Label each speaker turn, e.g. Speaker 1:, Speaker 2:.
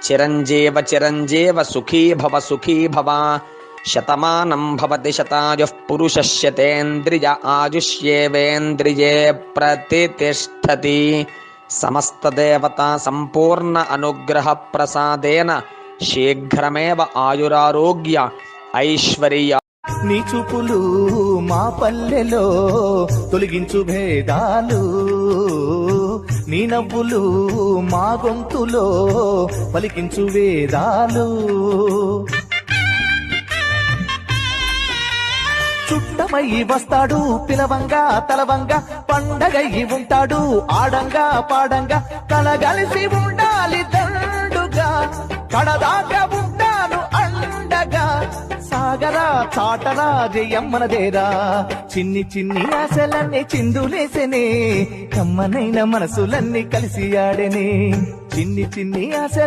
Speaker 1: చిరంజీవ చిరంజీవ సుఖీ భవ శతమానం భవతి శతాయుః పురుషः శతేంద్రియ ఆయుష్యేవేంద్రియే ప్రతితిష్ఠతి. సమస్తదేవతా సంపూర్ణ అనుగ్రహ ప్రసాదేన శీఘ్రమేవ ఆయురారోగ్య ఐశ్వర్య.
Speaker 2: నీ చూపులు మా పల్లెలో తొలగించు భేదాలు, నీ నవ్వులు మా గొంతులో పలికించు వేదాలు. చుట్టమయ్యి వస్తాడు పిలవంగా తలవంగా, పండగయ్యి ఉంటాడు ఆడంగా పాడంగా. కలగలిసి ఉండాలి దండుగా, కడదాకా ఉంటాను అండగా. సాగరా చాటరా జయమ్మనదేరా, చిన్ని చిన్ని ఆశలన్నీ చిందులేసెనే, కమ్మనైన మనసులన్నీ కలిసి ఆడెనే. చిన్ని చిన్ని ఆశ